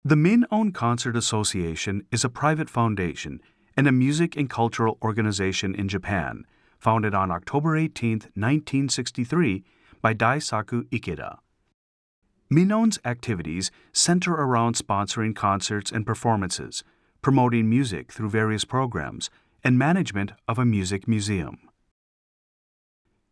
The Min-On Concert Association is a private foundation and a music and cultural organization in Japan, founded on October 18, 1963, by Daisaku Ikeda. Min-On's activities center around sponsoring concerts and performances, promoting music through various programs, and management of a music museum.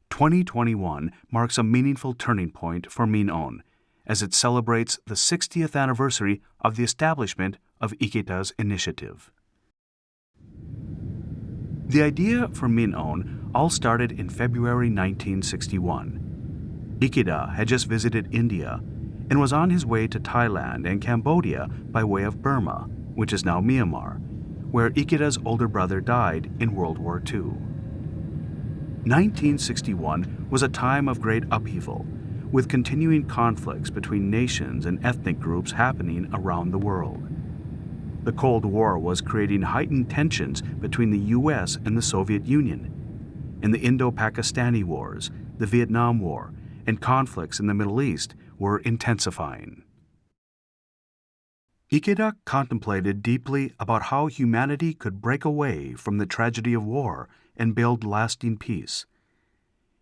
2021 marks a meaningful turning point for Min-On, as it celebrates the 60th anniversary of the establishment of Ikeda's initiative. The idea for Min-On all started in February 1961. Ikeda had just visited India and was on his way to Thailand and Cambodia by way of Burma, which is now Myanmar, where Ikeda's older brother died in World War II. 1961 was a time of great upheaval, with continuing conflicts between nations and ethnic groups happening around the world. The Cold War was creating heightened tensions between the U.S. and the Soviet Union, and the Indo-Pakistani Wars, the Vietnam War, and conflicts in the Middle East were intensifying. Ikeda contemplated deeply about how humanity could break away from the tragedy of war and build lasting peace.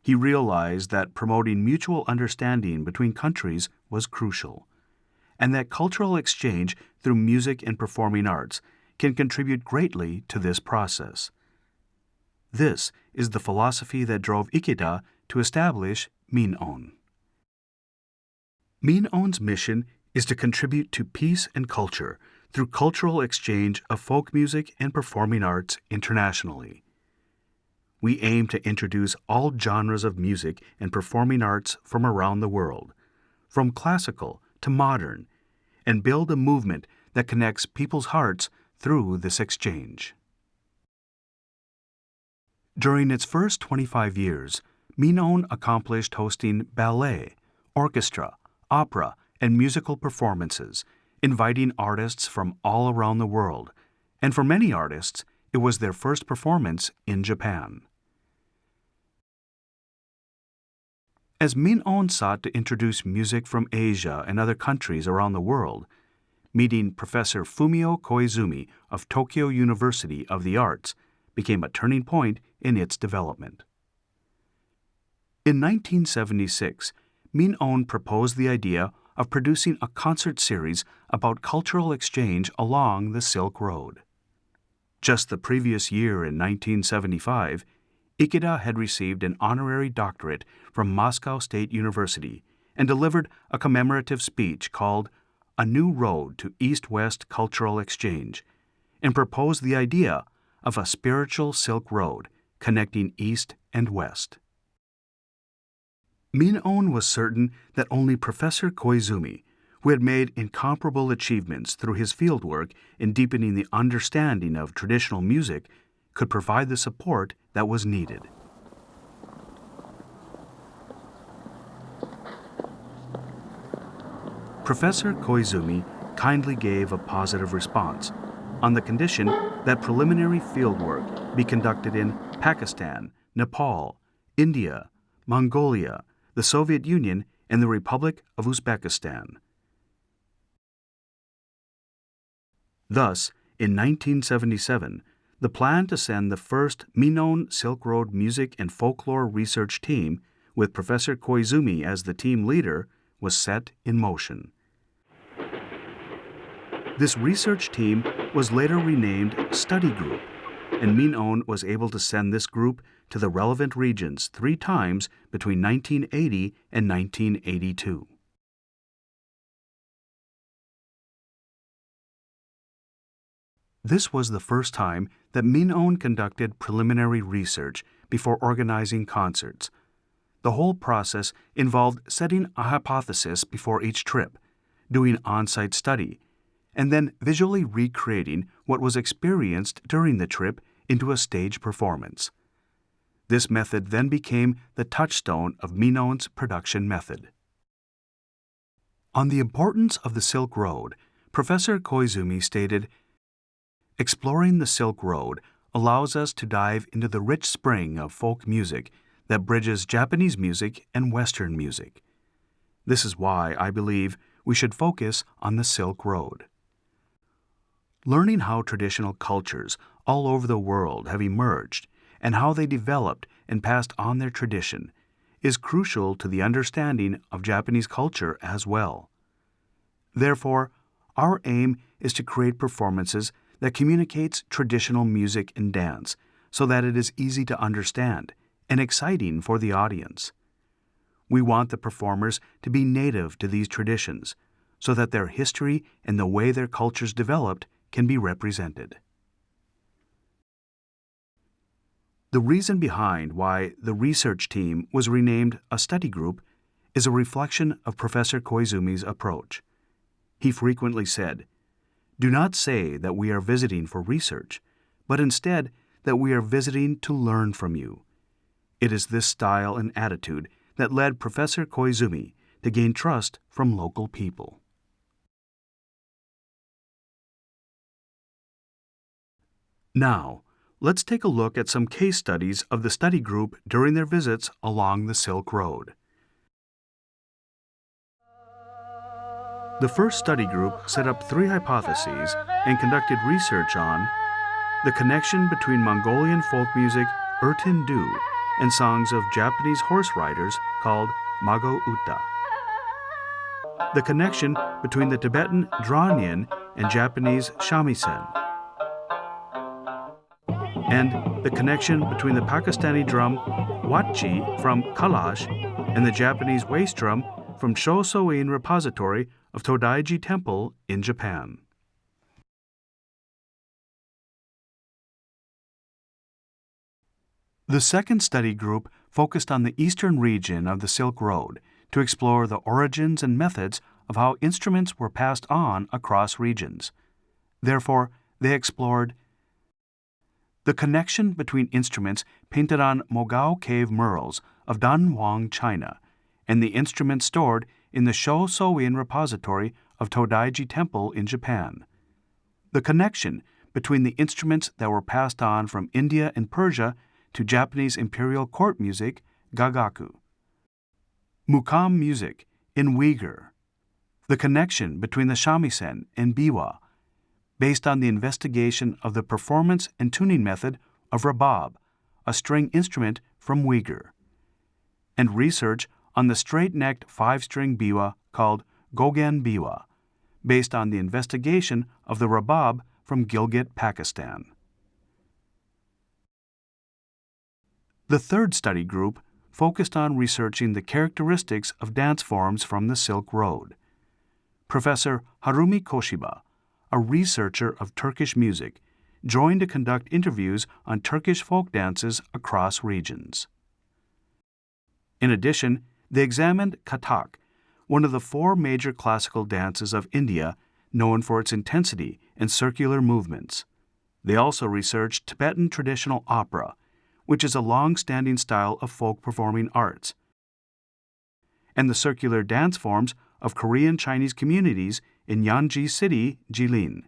He realized that promoting mutual understanding between countries was crucial, and that cultural exchange through music and performing arts can contribute greatly to this process. This is the philosophy that drove Ikeda to establish Min-On. Min-On's mission is to contribute to peace and culture through cultural exchange of folk music and performing arts internationally. We aim to introduce all genres of music and performing arts from around the world, from classical to modern, and build a movement that connects people's hearts through this exchange. During its first 25 years, Min-On accomplished hosting ballet, orchestra, opera, and musical performances, inviting artists from all around the world, and for many artists, it was their first performance in Japan. As Min-On sought to introduce music from Asia and other countries around the world, meeting Professor Fumio Koizumi of Tokyo University of the Arts became a turning point in its development. In 1976, Min-On proposed the idea of producing a concert series about cultural exchange along the Silk Road. Just the previous year in 1975, Ikeda had received an honorary doctorate from Moscow State University and delivered a commemorative speech called A New Road to East-West Cultural Exchange, and proposed the idea of a spiritual Silk Road connecting East and West. Min-On was certain that only Professor Koizumi, who had made incomparable achievements through his fieldwork in deepening the understanding of traditional music, could provide the support that was needed. Professor Koizumi kindly gave a positive response on the condition that preliminary fieldwork be conducted in Pakistan, Nepal, India, Mongolia, the Soviet Union, and the Republic of Uzbekistan. Thus, in 1977, the plan to send the first Min-On Silk Road Music and Folklore Research Team, with Professor Koizumi as the team leader, was set in motion. This research team was later renamed Study Group, and Min-On was able to send this group to the relevant regions 3 times between 1980 and 1982. This was the first time that Min-On conducted preliminary research before organizing concerts. The whole process involved setting a hypothesis before each trip, doing on-site study, and then visually recreating what was experienced during the trip into a stage performance. This method then became the touchstone of Min-On's production method. On the importance of the Silk Road, Professor Koizumi stated, "Exploring the Silk Road allows us to dive into the rich spring of folk music that bridges Japanese music and Western music. This is why I believe we should focus on the Silk Road." Learning how traditional cultures all over the world have emerged and how they developed and passed on their tradition is crucial to the understanding of Japanese culture as well. Therefore, our aim is to create performances that communicates traditional music and dance so that it is easy to understand and exciting for the audience. We want the performers to be native to these traditions so that their history and the way their cultures developed can be represented. The reason behind why the research team was renamed a study group is a reflection of Professor Koizumi's approach. He frequently said, "Do not say that we are visiting for research, but instead that we are visiting to learn from you." It is this style and attitude that led Professor Koizumi to gain trust from local people. Now, let's take a look at some case studies of the study group during their visits along the Silk Road. The first study group set up 3 hypotheses and conducted research on the connection between Mongolian folk music Urtin Du and songs of Japanese horse riders called Mago Uta, the connection between the Tibetan Dranyen and Japanese shamisen, and the connection between the Pakistani drum Watchi from Kalash and the Japanese waist drum from Shosoin Repository of Todaiji Temple in Japan. The second study group focused on the eastern region of the Silk Road to explore the origins and methods of how instruments were passed on across regions. Therefore, they explored the connection between instruments painted on Mogao cave murals of Danwang, China, and the instruments stored in the Shosoin Repository of Todaiji Temple in Japan. The connection between the instruments that were passed on from India and Persia to Japanese imperial court music, gagaku. Mukam music in Uyghur. The connection between the shamisen and biwa, based on the investigation of the performance and tuning method of rabab, a string instrument from Uyghur, and research on the straight-necked 5-string biwa called Gogen biwa, based on the investigation of the rabab from Gilgit, Pakistan. The third study group focused on researching the characteristics of dance forms from the Silk Road. Professor Harumi Koshiba, a researcher of Turkish music, joined to conduct interviews on Turkish folk dances across regions. In addition, they examined Kathak, one of the 4 major classical dances of India known for its intensity and circular movements. They also researched Tibetan traditional opera, which is a long-standing style of folk performing arts, and the circular dance forms of Korean Chinese communities in Yanji City, Jilin.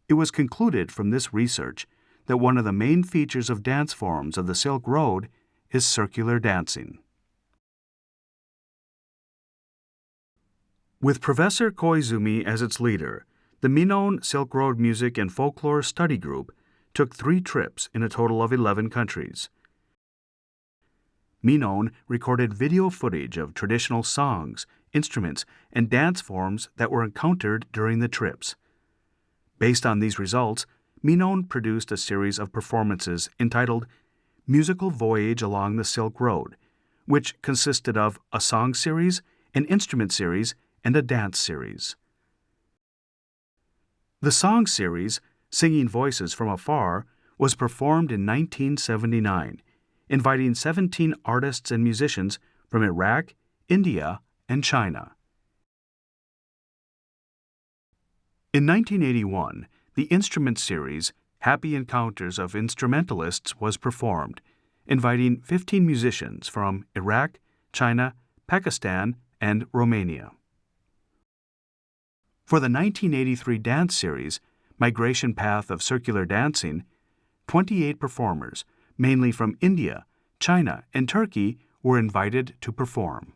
It was concluded from this research that one of the main features of dance forms of the Silk Road is circular dancing. With Professor Koizumi as its leader, the Minone Silk Road Music and Folklore Study Group took 3 trips in a total of 11 countries. Minone recorded video footage of traditional songs, instruments, and dance forms that were encountered during the trips. Based on these results, Minone produced a series of performances entitled Musical Voyage Along the Silk Road, which consisted of a song series, an instrument series, and a dance series. The song series, Singing Voices from Afar, was performed in 1979, inviting 17 artists and musicians from Iraq, India, and China. In 1981, the instrument series Happy Encounters of Instrumentalists was performed, inviting 15 musicians from Iraq, China, Pakistan, and Romania. For the 1983 dance series, Migration Path of Circular Dancing, 28 performers, mainly from India, China, and Turkey, were invited to perform.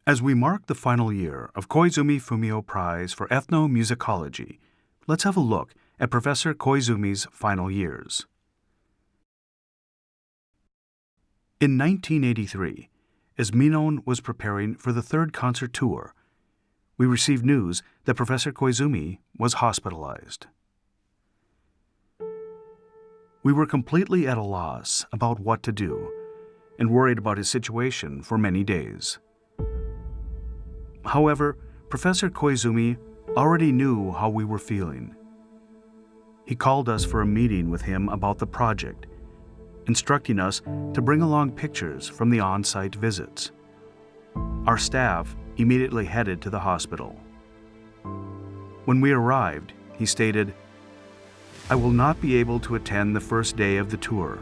As we mark the final year of Koizumi Fumio Prize for Ethnomusicology, let's have a look at Professor Koizumi's final years. In 1983, as Minon was preparing for the third concert tour, we received news that Professor Koizumi was hospitalized. We were completely at a loss about what to do and worried about his situation for many days. However, Professor Koizumi already knew how we were feeling. He called us for a meeting with him about the project, instructing us to bring along pictures from the on-site visits. Our staff immediately headed to the hospital. When we arrived, he stated, "I will not be able to attend the first day of the tour.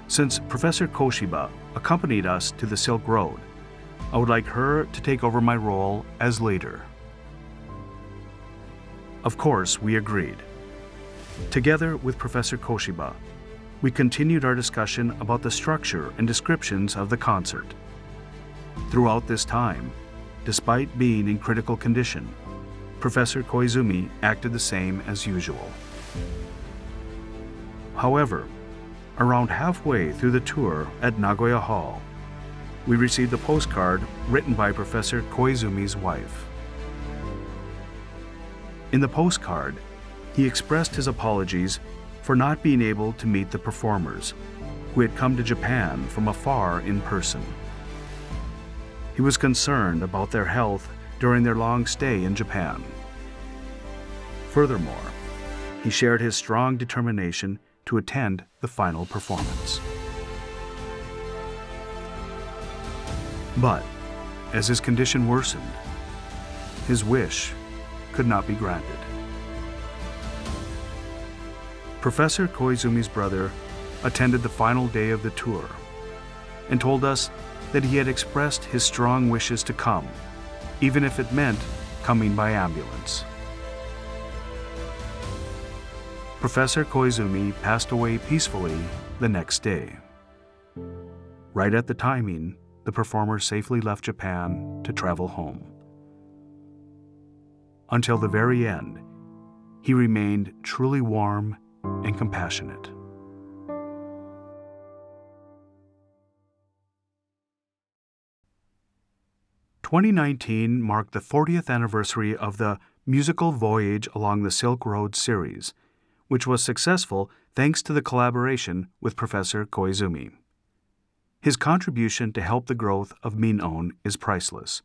Since Professor Koshiba accompanied us to the Silk Road, I would like her to take over my role as leader." Of course, we agreed. Together with Professor Koshiba, we continued our discussion about the structure and descriptions of the concert. Throughout this time, despite being in critical condition, Professor Koizumi acted the same as usual. However, around halfway through the tour at Nagoya Hall, we received a postcard written by Professor Koizumi's wife. In the postcard, he expressed his apologies for not being able to meet the performers, who had come to Japan from afar in person. He was concerned about their health during their long stay in Japan. Furthermore, he shared his strong determination to attend the final performance. But, as his condition worsened, his wish could not be granted. Professor Koizumi's brother attended the final day of the tour and told us that he had expressed his strong wishes to come, even if it meant coming by ambulance. Professor Koizumi passed away peacefully the next day. Right at the timing, the performer safely left Japan to travel home. Until the very end, he remained truly warm and compassionate. "2019 marked the 40th anniversary of the musical Voyage along the Silk Road series, which was successful thanks to the collaboration with Professor Koizumi. His contribution to help the growth of Minon is priceless,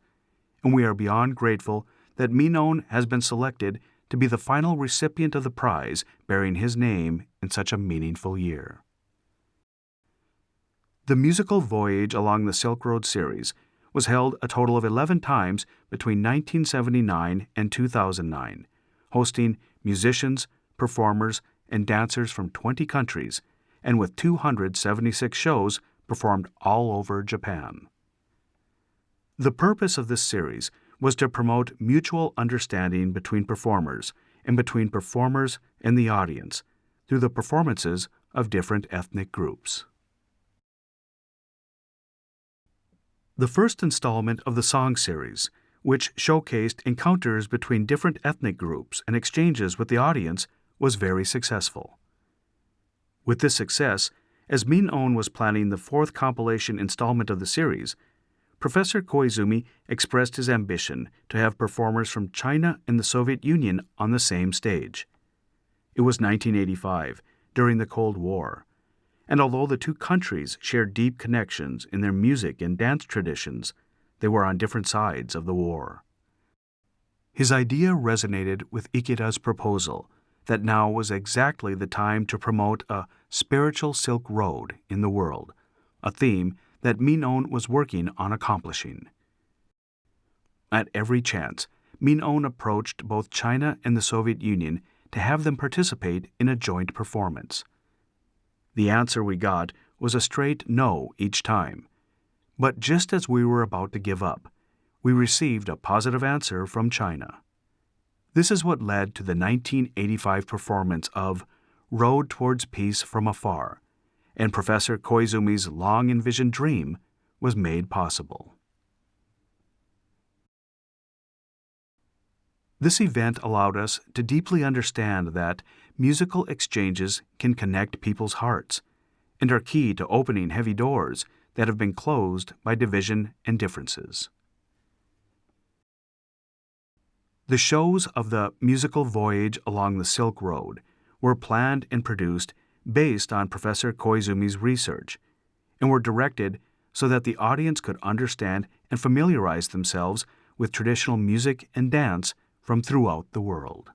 and we are beyond grateful that Minon has been selected to be the final recipient of the prize bearing his name in such a meaningful year." The musical Voyage along the Silk Road series was held a total of 11 times between 1979 and 2009, hosting musicians, performers, and dancers from 20 countries, and with 276 shows performed all over Japan. The purpose of this series was to promote mutual understanding between performers and between performers and the audience through the performances of different ethnic groups. The first installment of the song series, which showcased encounters between different ethnic groups and exchanges with the audience, was very successful. With this success, as Minon was planning the fourth compilation installment of the series, Professor Koizumi expressed his ambition to have performers from China and the Soviet Union on the same stage. It was 1985, during the Cold War, and although the two countries shared deep connections in their music and dance traditions, they were on different sides of the war. His idea resonated with Ikeda's proposal that now was exactly the time to promote a spiritual Silk Road in the world, a theme that Minon was working on accomplishing. At every chance, Minon approached both China and the Soviet Union to have them participate in a joint performance. The answer we got was a straight no each time. But just as we were about to give up, we received a positive answer from China. This is what led to the 1985 performance of Road Towards Peace from Afar, and Professor Koizumi's long-envisioned dream was made possible. This event allowed us to deeply understand that musical exchanges can connect people's hearts and are key to opening heavy doors that have been closed by division and differences. The shows of the musical Voyage along the Silk Road were planned and produced based on Professor Koizumi's research and were directed so that the audience could understand and familiarize themselves with traditional music and dance from throughout the world.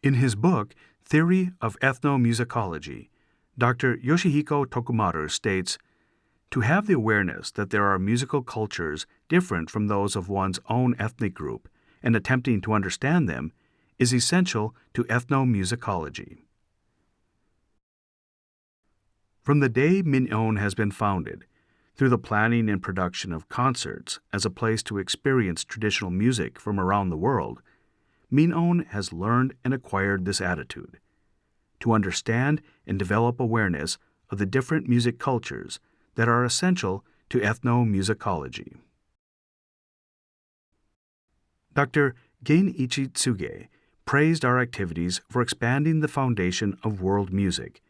In his book, Theory of Ethnomusicology, Dr. Yoshihiko Tokumaru states, "To have the awareness that there are musical cultures different from those of one's own ethnic group and attempting to understand them is essential to ethnomusicology." From the day Min'on has been founded, through the planning and production of concerts as a place to experience traditional music from around the world, Min'on has learned and acquired this attitude, to understand and develop awareness of the different music cultures that are essential to ethnomusicology. Dr. Genichi Tsuge praised our activities for expanding the foundation of world music,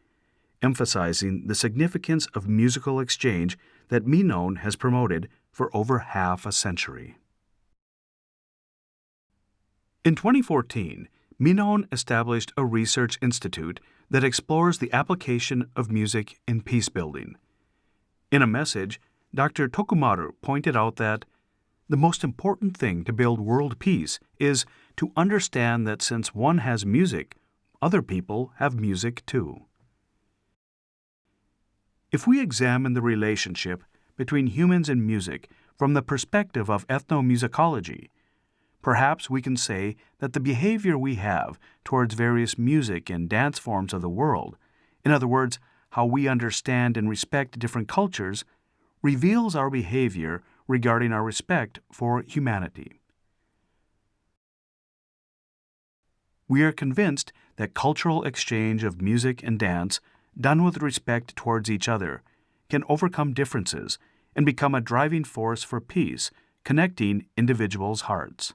emphasizing the significance of musical exchange that Min'on has promoted for over half a century. In 2014, Min'on established a research institute that explores the application of music in peace building. In a message, Dr. Tokumaru pointed out that the most important thing to build world peace is to understand that since one has music, other people have music too. If we examine the relationship between humans and music from the perspective of ethnomusicology, perhaps we can say that the behavior we have towards various music and dance forms of the world, in other words, how we understand and respect different cultures, reveals our behavior regarding our respect for humanity. We are convinced that cultural exchange of music and dance, done with respect towards each other, can overcome differences and become a driving force for peace, connecting individuals' hearts.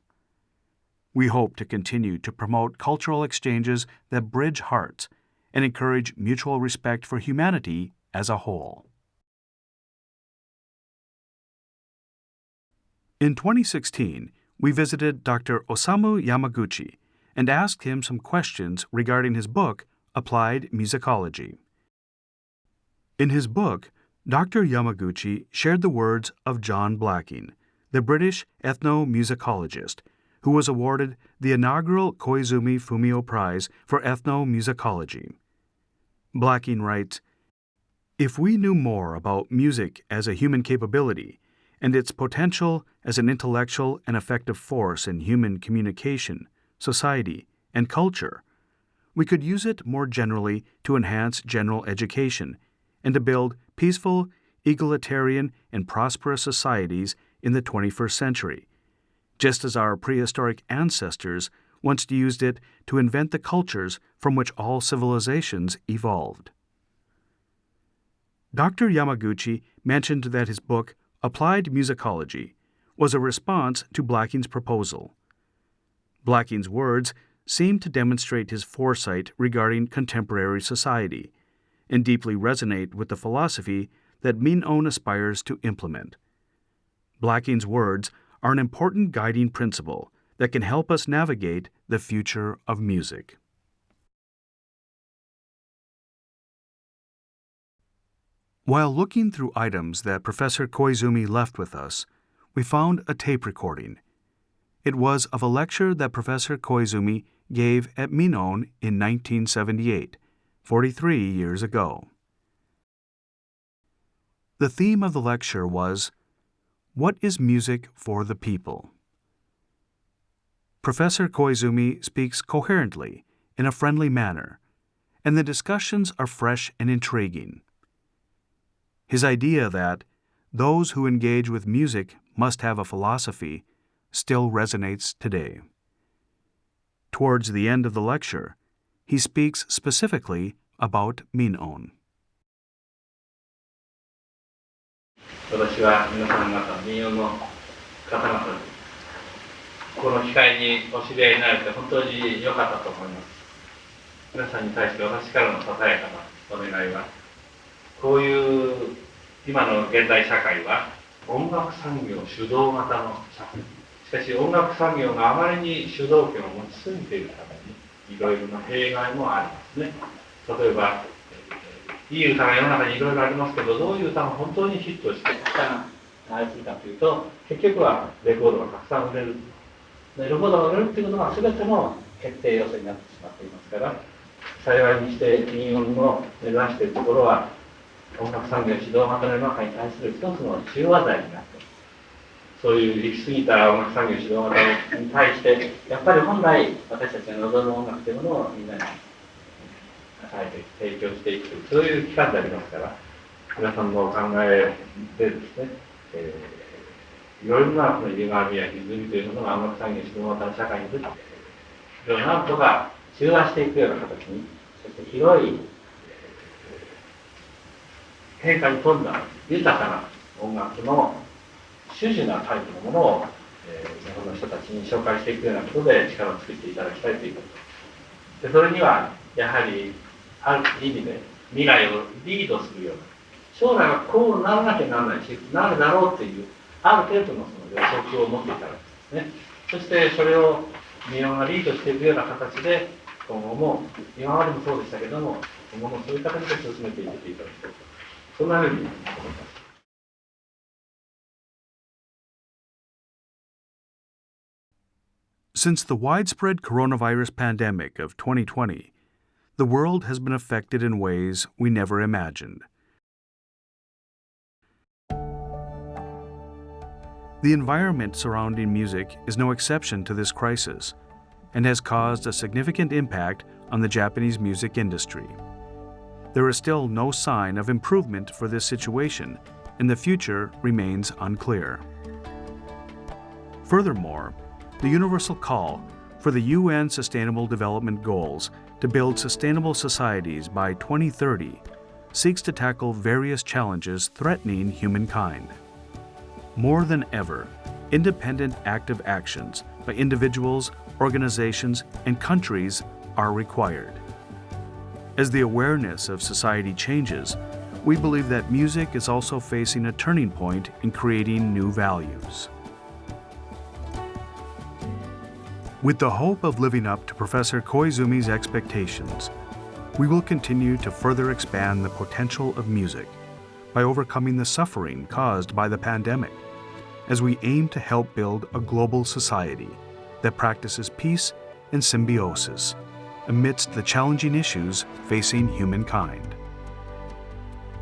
We hope to continue to promote cultural exchanges that bridge hearts and encourage mutual respect for humanity as a whole. In 2016, we visited Dr. Osamu Yamaguchi and asked him some questions regarding his book, Applied Musicology. In his book, Dr. Yamaguchi shared the words of John Blacking, the British ethnomusicologist, who was awarded the inaugural Koizumi Fumio Prize for ethnomusicology. Blacking writes, "If we knew more about music as a human capability and its potential as an intellectual and effective force in human communication, society, and culture, we could use it more generally to enhance general education and to build peaceful, egalitarian, and prosperous societies in the 21st century, just as our prehistoric ancestors once used it to invent the cultures from which all civilizations evolved." Dr. Yamaguchi mentioned that his book, Applied Musicology, was a response to Blacking's proposal. Blacking's words seemed to demonstrate his foresight regarding contemporary society and deeply resonate with the philosophy that Min'on aspires to implement. Blacking's words are an important guiding principle that can help us navigate the future of music. While looking through items that Professor Koizumi left with us, we found a tape recording. It was of a lecture that Professor Koizumi gave at Min'on in 1978, 43 years ago. The theme of the lecture was, "What is music for the people?" Professor Koizumi speaks coherently, in a friendly manner, and the discussions are fresh and intriguing. His idea that those who engage with music must have a philosophy still resonates today. Towards the end of the lecture, he speaks specifically about Min'on. 私は皆さん方、民謡の方々に、この機会にお知り合いになれて本当に良かったと思います。皆さんに対して私からのささやかなお願いは、こういう今の現代社会は音楽産業主導型の社会。しかし音楽産業があまりに主導権を持ちすぎているためにいろいろな弊害もありますね。例えば、いい歌が世の中にいろいろありますけど、どういう歌が本当にヒットして歌が流れすぎかというと、結局はレコードがたくさん売れる。レコードが売れるということが全ての決定要素になってしまっていますから、幸いにして民謡の目指しているところは、音楽産業指導型の世の中に対する一つの中和剤になって、そういう行き過ぎた音楽産業指導型に対して、やっぱり本来私たちが望む音楽というものをみんなに与えて提供していくという、そういう機関でありますから、皆さんのお考えでですね、いろいろな歪みや歪みというものが音楽産業指導型の社会に出て、それをなんとか中和していくような形に、そして広い変化に富んだ豊かな音楽の種々なタイプのものを、日本の人たちに紹介していくようなことで力を作っていただきたいということ。でそれにはやはりある意味で未来をリードするような、将来はこうならなきゃならないし、なるだろうというある程度のその予測を持っていただくんですね。そしてそれを民謡がリードしていくような形で、今後も今までもそうでしたけども、今後もそういう形で進めていっていただきたい。そんなふうに思います。Since the widespread coronavirus pandemic of 2020, the world has been affected in ways we never imagined. The environment surrounding music is no exception to this crisis and has caused a significant impact on the Japanese music industry. There is still no sign of improvement for this situation, and the future remains unclear. Furthermore, the universal call for the UN Sustainable Development Goals to build sustainable societies by 2030 seeks to tackle various challenges threatening humankind. More than ever, independent active actions by individuals, organizations, and countries are required. As the awareness of society changes, we believe that music is also facing a turning point in creating new values. With the hope of living up to Professor Koizumi's expectations, we will continue to further expand the potential of music by overcoming the suffering caused by the pandemic, as we aim to help build a global society that practices peace and symbiosis amidst the challenging issues facing humankind.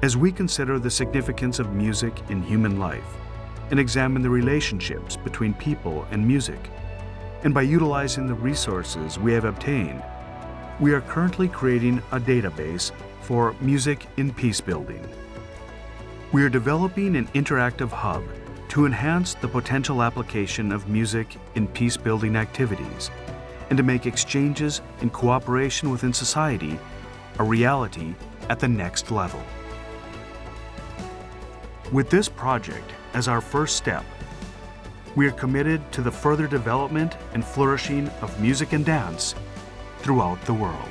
As we consider the significance of music in human life and examine the relationships between people and music, and by utilizing the resources we have obtained, we are currently creating a database for music in peace building. We are developing an interactive hub to enhance the potential application of music in peace building activities and to make exchanges and cooperation within society a reality at the next level. With this project as our first step, we are committed to the further development and flourishing of music and dance throughout the world.